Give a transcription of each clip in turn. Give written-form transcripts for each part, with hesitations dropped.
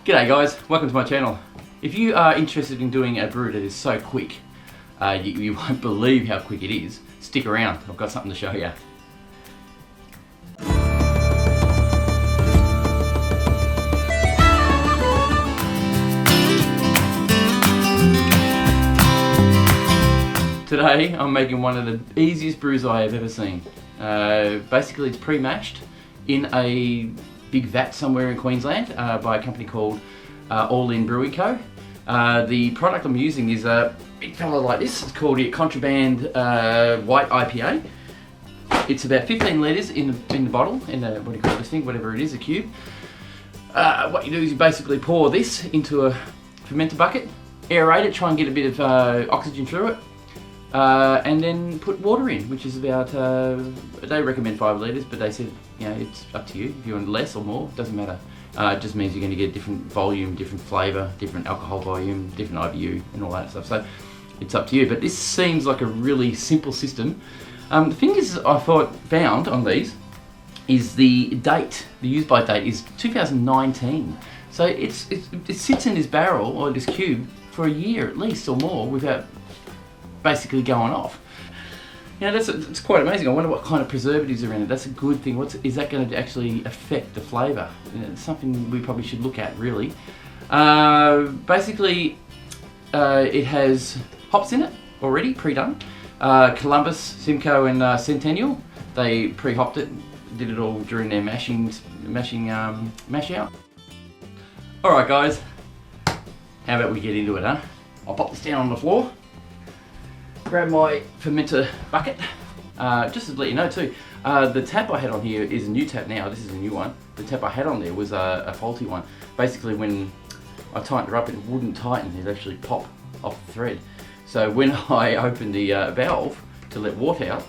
G'day guys, welcome to my channel. If you are interested in doing a brew that is so quick, you won't believe how quick it is, stick around, I've got something to show you. Today I'm making one of the easiest brews I have ever seen. Basically it's pre-mashed in a big vat somewhere in Queensland by a company called All In Brewing Co. The product I'm using is a big fella like this. It's called the Contraband White IPA. It's about 15 litres in the bottle, in the, what do you call this thing, whatever it is, a cube. What you do is you basically pour this into a fermenter bucket, aerate it, try and get a bit of oxygen through it, and then put water in, which is about, they recommend 5 litres, but they said, you know, it's up to you. If you want less or more, doesn't matter. It just means you're going to get different volume, different flavour, different alcohol volume, different IBU and all that stuff. So it's up to you, but this seems like a really simple system. The thing is, I found on these is the date, the use by date is 2019. So it sits in this barrel or this cube for a year at least or more without basically going off. You know, it's quite amazing. I wonder what kind of preservatives are in it. That's a good thing. Is that going to actually affect the flavour? You know, it's something we probably should look at, really. Basically, it has hops in it already, pre-done. Columbus, Simcoe and Centennial, they pre-hopped it, did it all during their mash out. Alright guys, how about we get into it, huh? I'll pop this down on the floor. Grab my fermenter bucket. Just to let you know too, the tap I had on here is a new tap now. This is a new one. The tap I had on there was a faulty one. Basically when I tightened it up, it wouldn't tighten, it'd actually pop off the thread. So when I opened the valve to let water out,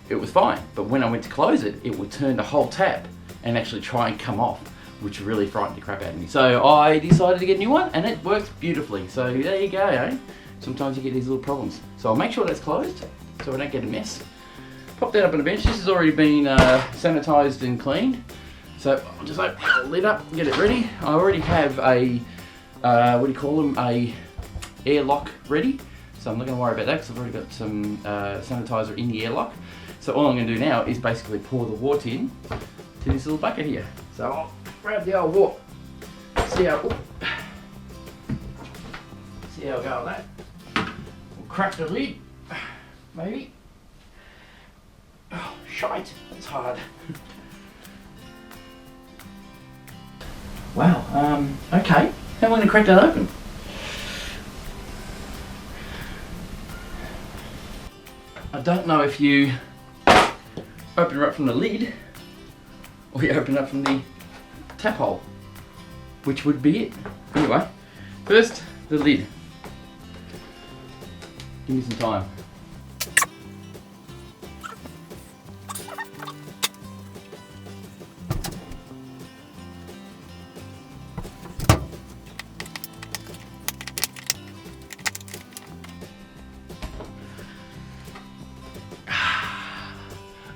it was fine. But when I went to close it, it would turn the whole tap and actually try and come off, which really frightened the crap out of me. So I decided to get a new one and it works beautifully. So there you go, eh? Sometimes you get these little problems. So I'll make sure that's closed so I don't get a mess. Pop that up on the bench. This has already been sanitised and cleaned. So I'll just open the lid up and get it ready. I already have a, what do you call them, a airlock ready. So I'm not going to worry about that because I've already got some sanitizer in the airlock. So all I'm going to do now is basically pour the wort in to this little bucket here. So I'll grab the old wort. See how I go on that. We'll crack the lid, maybe. Oh, shite, that's hard. Wow, okay. How am I going to crack that open? I don't know if you open it up from the lid or you open it up from the tap hole, which would be it. Anyway, first the lid. Give me some time.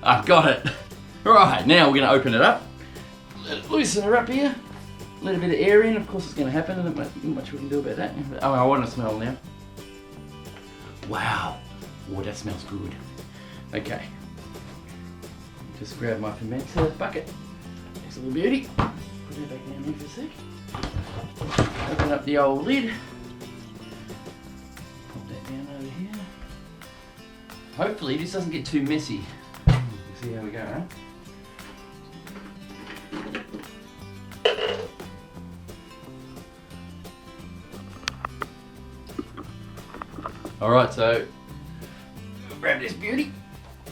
I've got it. Right, now we're going to open it up. Loosen her up here. Let a bit of air in. Of course it's going to happen. Not much we can do about that. Oh, I want to smell now. Wow. Oh, that smells good. Okay. Just grab my fermenter bucket. Nice little beauty. Put it back down here for a sec. Open up the old lid. Pop that down over here. Hopefully this doesn't get too messy. See how we go, huh? Alright, so grab this beauty.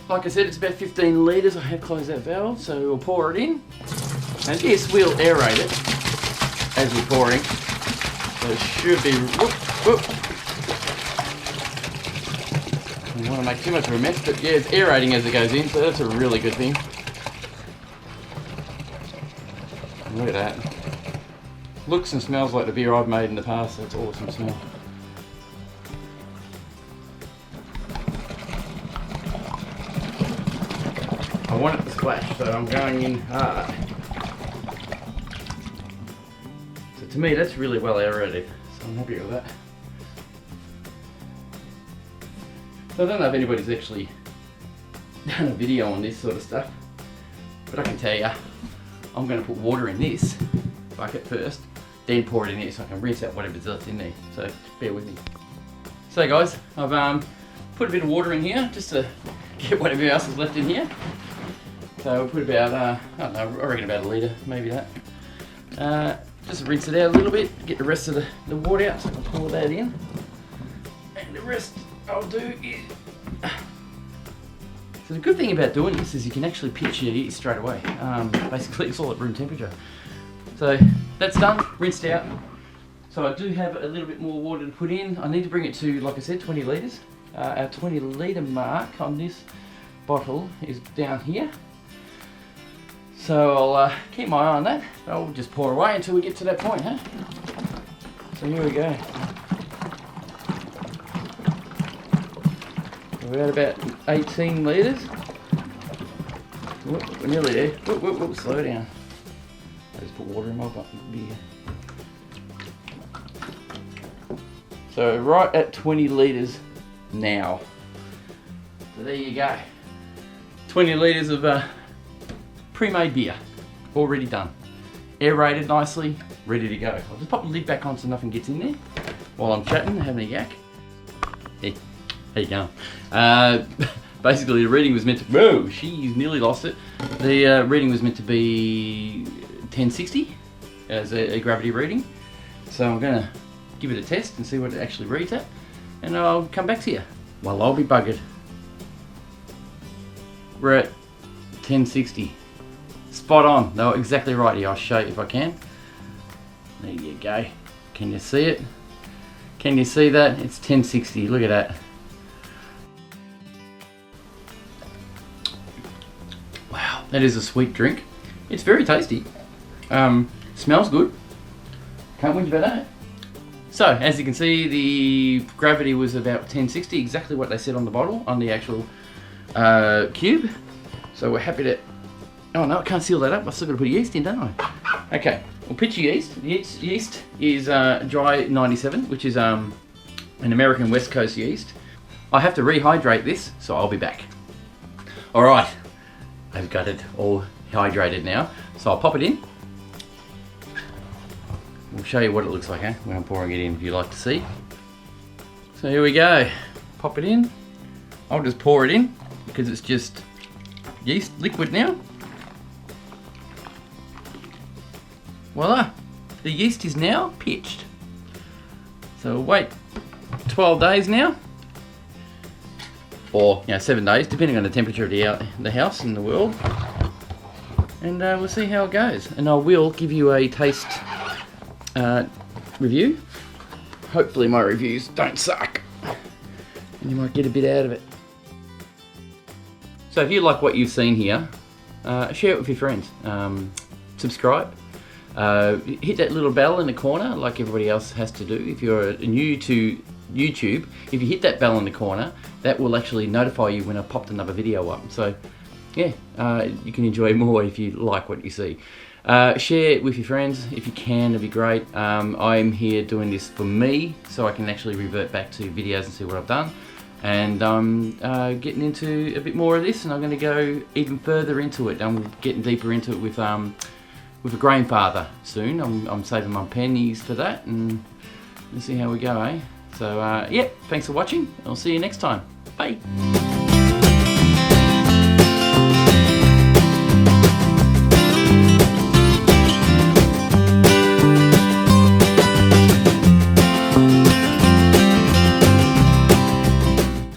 Like I said, it's about 15 litres. I have closed that valve, so we'll pour it in. And yes, we'll aerate it as we're pouring. So it should be, whoop. I don't want to make too much of a mess, but yeah, it's aerating as it goes in, so that's a really good thing. Look at that. Looks and smells like the beer I've made in the past. That's awesome smell. I want it to splash, so I'm going in hard. to me that's really well aerated, so I'm happy with that. So I don't know if anybody's actually done a video on this sort of stuff, but I can tell you, I'm going to put water in this bucket first, then pour it in there so I can rinse out whatever's left in there, so bear with me. So guys, I've put a bit of water in here just to get whatever else is left in here. So we'll put about, I don't know, I reckon about a litre, maybe that. Just rinse it out a little bit, get the rest of the water out so I can pour that in. And the rest I'll do is... So the good thing about doing this is you can actually pitch your yeast straight away. Basically it's all at room temperature. So that's done, rinsed out. So I do have a little bit more water to put in. I need to bring it to, like I said, 20 litres. Our 20 litre mark on this bottle is down here. So I'll keep my eye on that. I'll just pour away until we get to that point, huh? So here we go. We're at about 18 litres. We're nearly there. Whoop, slow down. I just put water in my beer. So right at 20 litres now. So there you go. 20 litres of pre-made beer, already done. Aerated nicely, ready to go. I'll just pop the lid back on so nothing gets in there while I'm chatting, having a yak. Hey, how you going? Basically the reading was meant to, whoa, she's nearly lost it. The reading was meant to be 1060 as a gravity reading. So I'm gonna give it a test and see what it actually reads at. And I'll come back to you. Well, I'll be buggered. We're at 1060. Spot on. No, exactly right here. I'll show you if I can. There you go. Can you see it? Can you see that? It's 1060. Look at that. Wow, that is a sweet drink. It's very tasty. Smells good. Can't whinge about that. So, as you can see, the gravity was about 1060, exactly what they said on the bottle, on the actual cube. So we're happy to... Oh no, I can't seal that up. I've still got to put yeast in, don't I? Okay, we'll pitch yeast. Yeast is dry 97, which is an American West Coast yeast. I have to rehydrate this, so I'll be back. All right, I've got it all hydrated now, so I'll pop it in. We'll show you what it looks like, when I'm pouring it in, if you'd like to see. So here we go. Pop it in. I'll just pour it in because it's just yeast liquid now. Voila, the yeast is now pitched. So we'll wait 12 days now, or 7 days, depending on the temperature of the house and the world. And we'll see how it goes. And I will give you a taste review. Hopefully my reviews don't suck and you might get a bit out of it. So if you like what you've seen here, share it with your friends. Subscribe. Hit that little bell in the corner like everybody else has to do. If you're new to YouTube, if you hit that bell in the corner, that will actually notify you when I've popped another video up. So yeah, you can enjoy more if you like what you see. Share it with your friends if you can, it'd be great. I'm here doing this for me, so I can actually revert back to videos and see what I've done. And I'm getting into a bit more of this, and I'm going to go even further into it. I'm getting deeper into it with a grandfather soon. I'm saving my pennies for that, and we'll see how we go, eh? So yeah, thanks for watching. I'll see you next time. Bye.